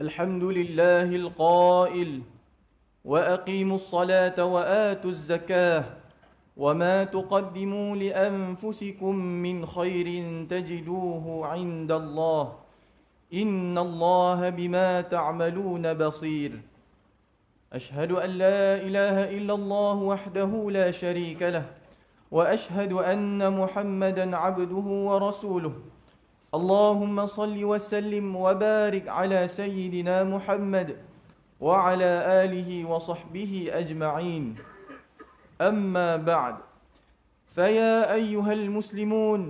الحمد لله القائل وأقيموا الصلاة وآتوا الزكاة وما تقدموا لأنفسكم من خير تجدوه عند الله إن الله بما تعملون بصير أشهد أن لا إله إلا الله وحده لا شريك له وأشهد أن محمدا عبده ورسوله اللهم صل وسلم وبارك على سيدنا محمد وعلى آله وصحبه أجمعين أما بعد فيا أيها المسلمون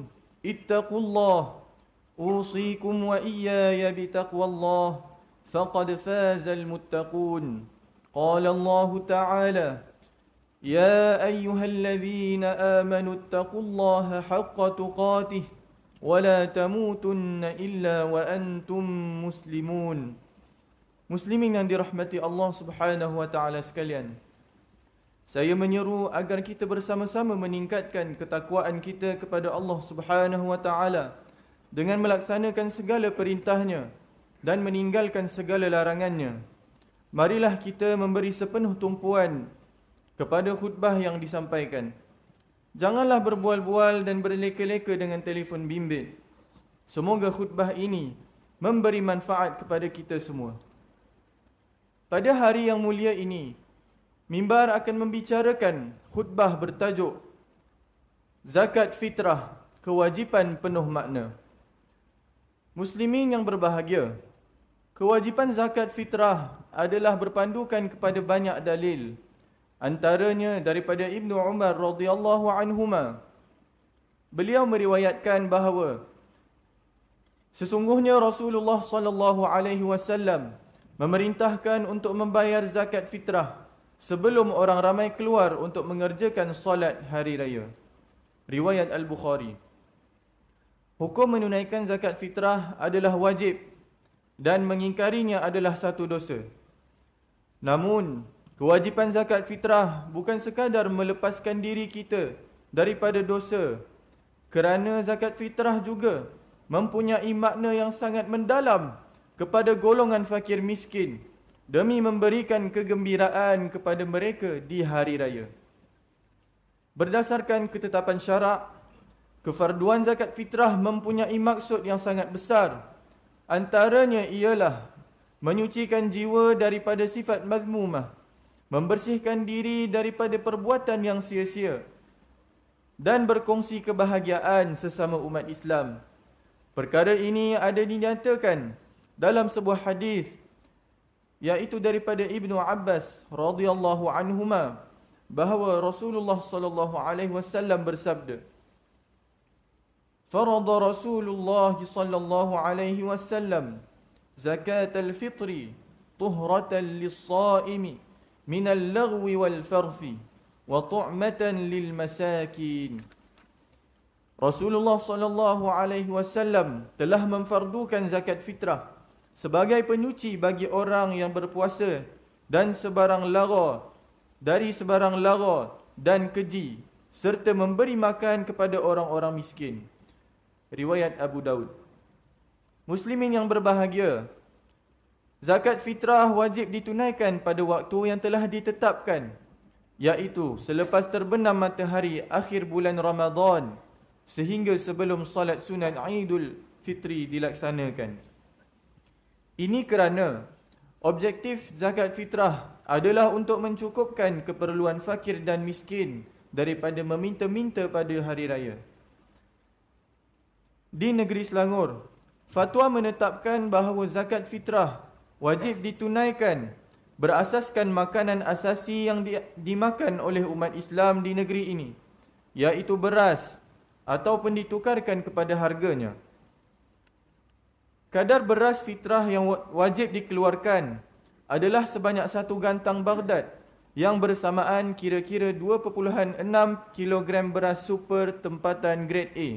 اتقوا الله أوصيكم وإياي بتقوى الله فقد فاز المتقون قال الله تعالى يا أيها الذين آمنوا اتقوا الله حق تقاته ولا تموتن إلا وأنتم مسلمون. Muslimin yang dirahmati Allah Subhanahu wa taala sekalian, saya menyeru agar kita bersama-sama meningkatkan ketakwaan kita kepada Allah Subhanahu wa taala dengan melaksanakan segala perintahnya dan meninggalkan segala larangannya. Marilah kita memberi sepenuh tumpuan kepada khutbah yang disampaikan. Janganlah berbual-bual dan berleka-leka dengan telefon bimbit. Semoga khutbah ini memberi manfaat kepada kita semua. Pada hari yang mulia ini, mimbar akan membicarakan khutbah bertajuk Zakat Fitrah, Kewajipan Penuh Makna. Muslimin yang berbahagia, kewajipan zakat fitrah adalah berpandukan kepada banyak dalil. Antaranya daripada Ibnu Umar radhiyallahu anhuma. Beliau meriwayatkan bahawa sesungguhnya Rasulullah sallallahu alaihi wasallam memerintahkan untuk membayar zakat fitrah sebelum orang ramai keluar untuk mengerjakan solat hari raya. Riwayat Al-Bukhari. Hukum menunaikan zakat fitrah adalah wajib dan mengingkarinya adalah satu dosa. Namun, kewajipan zakat fitrah bukan sekadar melepaskan diri kita daripada dosa, kerana zakat fitrah juga mempunyai makna yang sangat mendalam kepada golongan fakir miskin demi memberikan kegembiraan kepada mereka di hari raya. Berdasarkan ketetapan syarak, kefarduan zakat fitrah mempunyai maksud yang sangat besar. Antaranya ialah menyucikan jiwa daripada sifat mazmumah, membersihkan diri daripada perbuatan yang sia-sia, dan berkongsi kebahagiaan sesama umat Islam. Perkara ini ada dinyatakan dalam sebuah hadis, iaitu daripada Ibnu Abbas radhiyallahu anhuma, bahawa Rasulullah sallallahu alaihi wasallam bersabda, "Farada Rasulullah sallallahu alaihi wasallam zakat al-fitri tuhratan lis-shaimi min al-laghwi wal-farthi wa tu'matan lil-masakin." Rasulullah sallallahu alaihi wasallam telah memfardukan zakat fitrah sebagai penyuci bagi orang yang berpuasa dan sebarang lara dari sebarang lara dan keji, serta memberi makan kepada orang-orang miskin. Riwayat Abu Daud. Muslimin yang berbahagia, zakat fitrah wajib ditunaikan pada waktu yang telah ditetapkan, iaitu selepas terbenam matahari akhir bulan Ramadan sehingga sebelum salat sunat Aidul Fitri dilaksanakan. Ini kerana objektif zakat fitrah adalah untuk mencukupkan keperluan fakir dan miskin daripada meminta-minta pada hari raya. Di negeri Selangor, fatwa menetapkan bahawa zakat fitrah wajib ditunaikan berasaskan makanan asasi yang dimakan oleh umat Islam di negeri ini, iaitu beras, ataupun ditukarkan kepada harganya. Kadar beras fitrah yang wajib dikeluarkan adalah sebanyak 1 gantang Baghdad, yang bersamaan kira-kira 2.6 kilogram beras super tempatan grade A.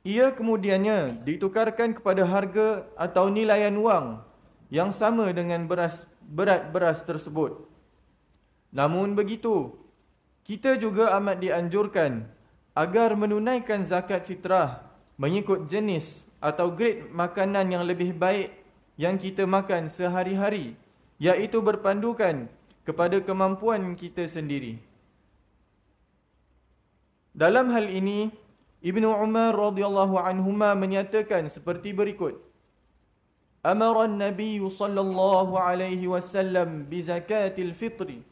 Ia kemudiannya ditukarkan kepada harga atau nilaian wang yang sama dengan berat beras tersebut. Namun begitu, kita juga amat dianjurkan agar menunaikan zakat fitrah mengikut jenis atau grade makanan yang lebih baik yang kita makan sehari-hari, iaitu berpandukan kepada kemampuan kita sendiri. Dalam hal ini, Ibnu Umar radhiyallahu anhuma menyatakan seperti berikut: Amara an-nabiy sallallahu alaihi wasallam bi zakatil fitri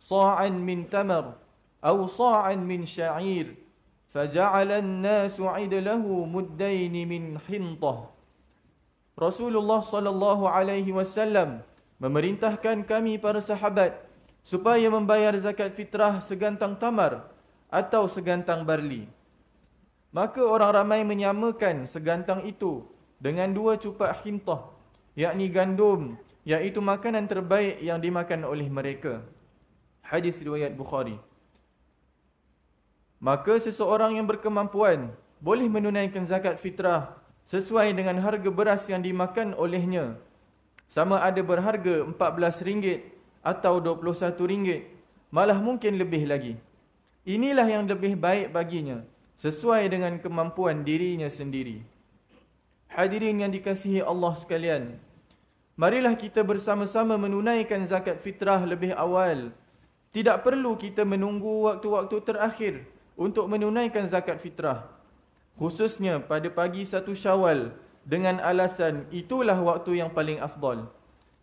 sa'an min tamar aw sa'an min sya'ir faja'ala an-nasu 'idlahu muddain min hintah. Rasulullah sallallahu alaihi wasallam memerintahkan kami para sahabat supaya membayar zakat fitrah segantang tamar atau segantang barli. Maka orang ramai menyamakan segantang itu dengan 2 cupak hintah, yakni gandum, iaitu makanan terbaik yang dimakan oleh mereka. Hadis riwayat Bukhari. Maka seseorang yang berkemampuan boleh menunaikan zakat fitrah sesuai dengan harga beras yang dimakan olehnya, sama ada berharga RM14 atau RM21, malah mungkin lebih lagi. Inilah yang lebih baik baginya, sesuai dengan kemampuan dirinya sendiri. Hadirin yang dikasihi Allah sekalian, marilah kita bersama-sama menunaikan zakat fitrah lebih awal. Tidak perlu kita menunggu waktu-waktu terakhir untuk menunaikan zakat fitrah, khususnya pada pagi 1 Syawal, dengan alasan itulah waktu yang paling afdal.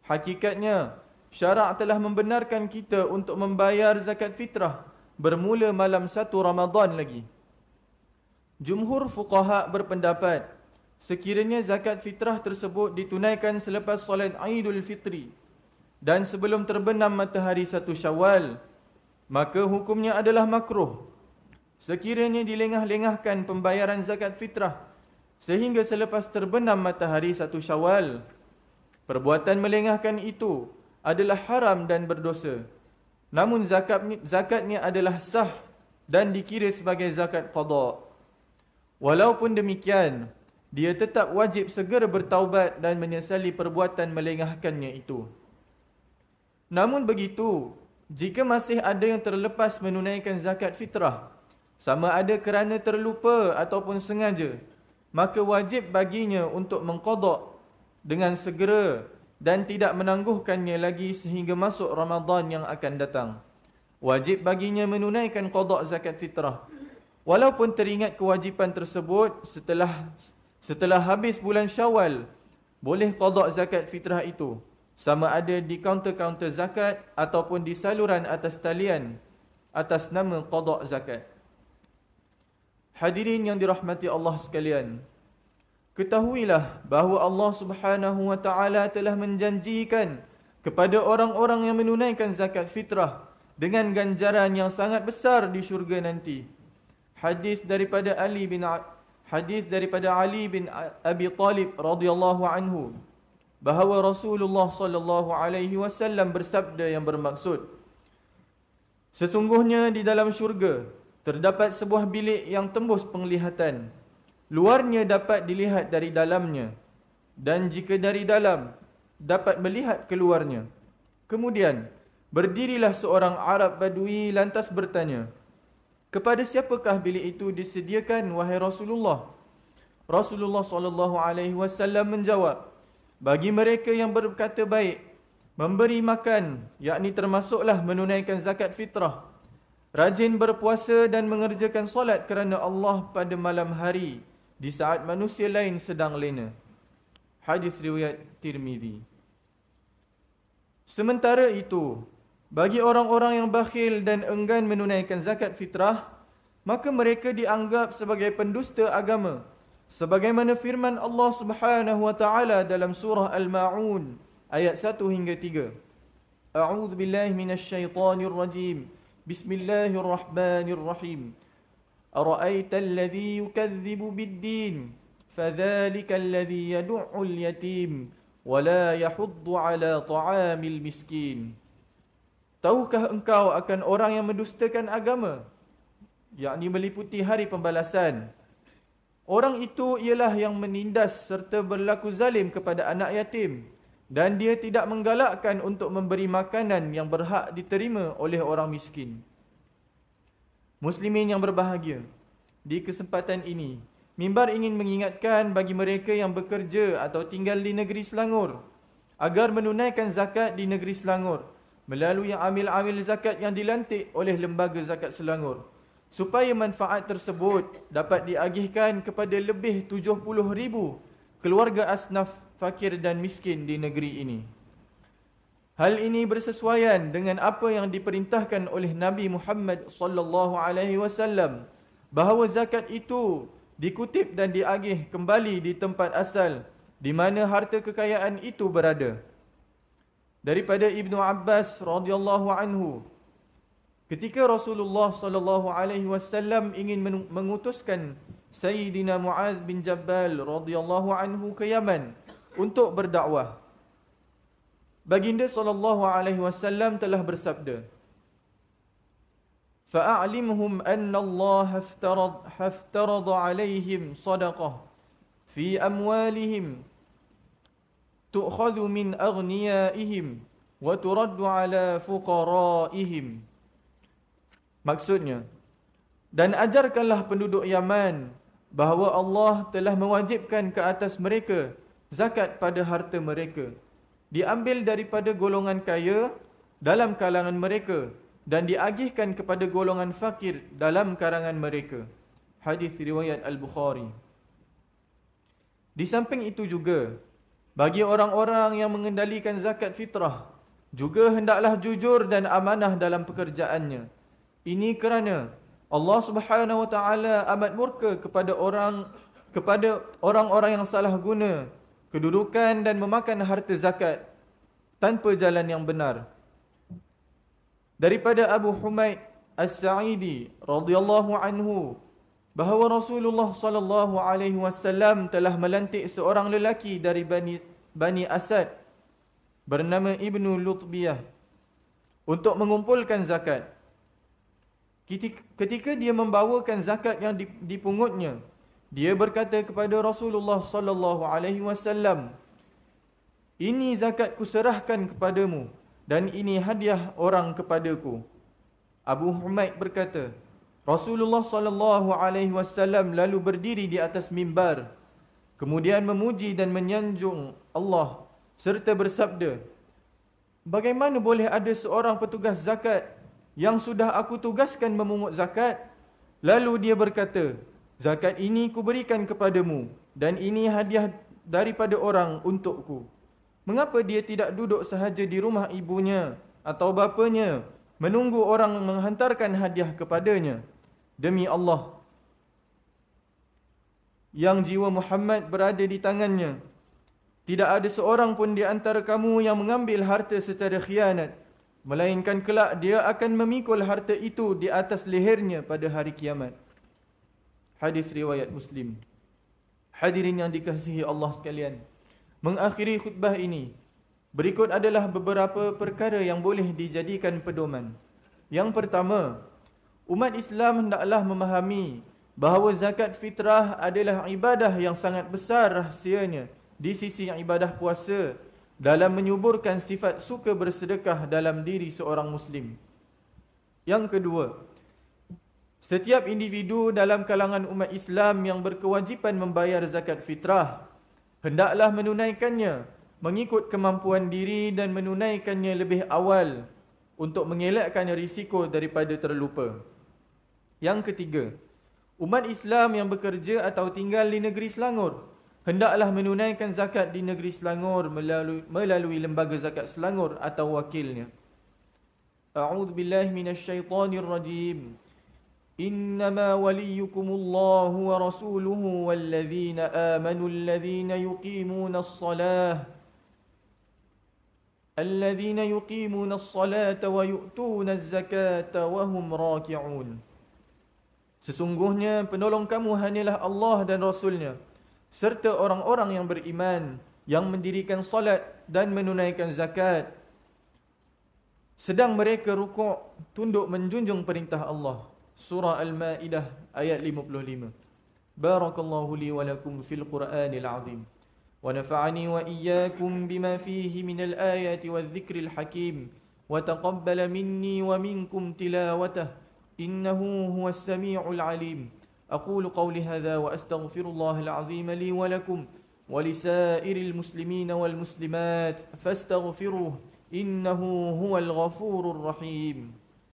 Hakikatnya, syarak telah membenarkan kita untuk membayar zakat fitrah bermula malam 1 Ramadan lagi. Jumhur fuqaha berpendapat, sekiranya zakat fitrah tersebut ditunaikan selepas solat Aidul Fitri dan sebelum terbenam matahari 1 Syawal, maka hukumnya adalah makruh. Sekiranya dilengah-lengahkan pembayaran zakat fitrah sehingga selepas terbenam matahari 1 Syawal, perbuatan melengahkan itu adalah haram dan berdosa. Namun zakatnya adalah sah dan dikira sebagai zakat qada. Walaupun demikian, dia tetap wajib segera bertaubat dan menyesali perbuatan melengahkannya itu. Namun begitu, jika masih ada yang terlepas menunaikan zakat fitrah, sama ada kerana terlupa ataupun sengaja, maka wajib baginya untuk mengqada dengan segera dan tidak menangguhkannya lagi sehingga masuk Ramadan yang akan datang. Wajib baginya menunaikan qada zakat fitrah, walaupun teringat kewajipan tersebut setelah habis bulan Syawal, boleh qada zakat fitrah itu, sama ada di kaunter-kaunter zakat ataupun di saluran atas talian atas nama qada zakat. Hadirin yang dirahmati Allah sekalian, ketahuilah bahawa Allah Subhanahu wa taala telah menjanjikan kepada orang-orang yang menunaikan zakat fitrah dengan ganjaran yang sangat besar di syurga nanti. Hadis daripada Ali bin Abi Talib radhiyallahu anhu, bahawa Rasulullah sallallahu alaihi wasallam bersabda yang bermaksud, sesungguhnya di dalam syurga terdapat sebuah bilik yang tembus penglihatan. Luarnya dapat dilihat dari dalamnya, dan jika dari dalam dapat melihat keluarnya. Kemudian berdirilah seorang Arab Badui lantas bertanya, kepada siapakah bilik itu disediakan, wahai Rasulullah? Rasulullah SAW menjawab, bagi mereka yang berkata baik, memberi makan, yakni termasuklah menunaikan zakat fitrah, rajin berpuasa dan mengerjakan solat kerana Allah pada malam hari di saat manusia lain sedang lena. Hadis riwayat Tirmizi. Sementara itu, bagi orang-orang yang bakhil dan enggan menunaikan zakat fitrah, maka mereka dianggap sebagai pendusta agama, sebagaimana firman Allah Subhanahu wa taala dalam surah Al-Ma'un ayat 1 hingga 3. A'udzu billahi minasyaitonir rajim. Bismillahirrahmanirrahim. Ara'aita alladhi yukadzibu bid-din fadzalika alladhi yad'ul yatim wa la yahuddu 'ala ta'amil miskin. Tahukah engkau akan orang yang mendustakan agama, yakni meliputi hari pembalasan? Orang itu ialah yang menindas serta berlaku zalim kepada anak yatim, dan dia tidak menggalakkan untuk memberi makanan yang berhak diterima oleh orang miskin. Muslimin yang berbahagia, di kesempatan ini Mimbar ingin mengingatkan bagi mereka yang bekerja atau tinggal di negeri Selangor agar menunaikan zakat di negeri Selangor melalui amil-amil zakat yang dilantik oleh Lembaga Zakat Selangor, supaya manfaat tersebut dapat diagihkan kepada lebih 70,000 keluarga asnaf fakir dan miskin di negeri ini. Hal ini bersesuaian dengan apa yang diperintahkan oleh Nabi Muhammad sallallahu alaihi wasallam, bahawa zakat itu dikutip dan diagih kembali di tempat asal di mana harta kekayaan itu berada. Daripada Ibnu Abbas radhiyallahu anhu, ketika Rasulullah sallallahu alaihi wasallam ingin mengutuskan Sayyidina Muadz bin Jabal radhiyallahu anhu ke Yaman untuk berdakwah, Baginda sallallahu alaihi wasallam telah bersabda, "Fa'alimhum anna Allah haftarada alaihim sadaqah fi amwalihim tu'khadhu min aghniyaihim wa turaddu ala fuqaraihim." Maksudnya, dan ajarkanlah penduduk Yaman bahawa Allah telah mewajibkan ke atas mereka zakat pada harta mereka, diambil daripada golongan kaya dalam kalangan mereka dan diagihkan kepada golongan fakir dalam kalangan mereka. Hadis riwayat Al-Bukhari. Di samping itu juga, bagi orang-orang yang mengendalikan zakat fitrah, juga hendaklah jujur dan amanah dalam pekerjaannya. Ini kerana Allah Subhanahu wa taala amat murka kepada orang-orang yang salah guna kedudukan dan memakan harta zakat tanpa jalan yang benar. Daripada Abu Humaid As-Sa'idi radhiyallahu anhu, bahawa Rasulullah sallallahu alaihi wasallam telah melantik seorang lelaki dari Bani Asad bernama Ibnu Lutbiyah untuk mengumpulkan zakat. Ketika dia membawakan zakat yang dipungutnya, dia berkata kepada Rasulullah sallallahu alaihi wasallam, "Ini zakat kuserahkan kepadamu dan ini hadiah orang kepadaku." Abu Humaid berkata, Rasulullah sallallahu alaihi wasallam lalu berdiri di atas mimbar, kemudian memuji dan menyanjung Allah serta bersabda, "Bagaimana boleh ada seorang petugas zakat yang sudah aku tugaskan memungut zakat, lalu dia berkata, zakat ini kuberikan kepadamu dan ini hadiah daripada orang untukku. Mengapa dia tidak duduk sahaja di rumah ibunya atau bapanya, menunggu orang menghantarkan hadiah kepadanya? Demi Allah, yang jiwa Muhammad berada di tangannya, tidak ada seorang pun di antara kamu yang mengambil harta secara khianat, melainkan kelak dia akan memikul harta itu di atas lehernya pada hari kiamat." Hadis riwayat Muslim. Hadirin yang dikasihi Allah sekalian, mengakhiri khutbah ini, berikut adalah beberapa perkara yang boleh dijadikan pedoman. Yang pertama, umat Islam hendaklah memahami bahawa zakat fitrah adalah ibadah yang sangat besar rahsianya di sisi ibadah puasa dalam menyuburkan sifat suka bersedekah dalam diri seorang Muslim. Yang kedua, setiap individu dalam kalangan umat Islam yang berkewajipan membayar zakat fitrah hendaklah menunaikannya mengikut kemampuan diri dan menunaikannya lebih awal untuk mengelakkan risiko daripada terlupa. Yang ketiga, umat Islam yang bekerja atau tinggal di negeri Selangor hendaklah menunaikan zakat di negeri Selangor melalui Lembaga Zakat Selangor atau wakilnya. A'udzu billahi minasyaitonir rajim. Innama waliyukumullahu wa rasuluhu walladzina amanu alladzina yuqimuna as-salata wa yu'tuna az-zakata wa hum raki'un. Sesungguhnya penolong kamu hanyalah Allah dan Rasulnya, serta orang-orang yang beriman, yang mendirikan salat dan menunaikan zakat, sedang mereka rukuk tunduk menjunjung perintah Allah. Surah Al-Ma'idah ayat 55. Barakallahu li wa lakum fil Qur'anil azim. Wa nafa'ani wa iyyakum bima fihi minal ayati wadh-dhikril hakim. Wa taqabbala minni wa minkum tilawatah. Innahu huwas sami'ul alim. أقول قولي هذا وأستغفر الله العظيم لي ولكم ولسائر المسلمين والمسلمات فاستغفروه إنه هو الغفور الرحيم.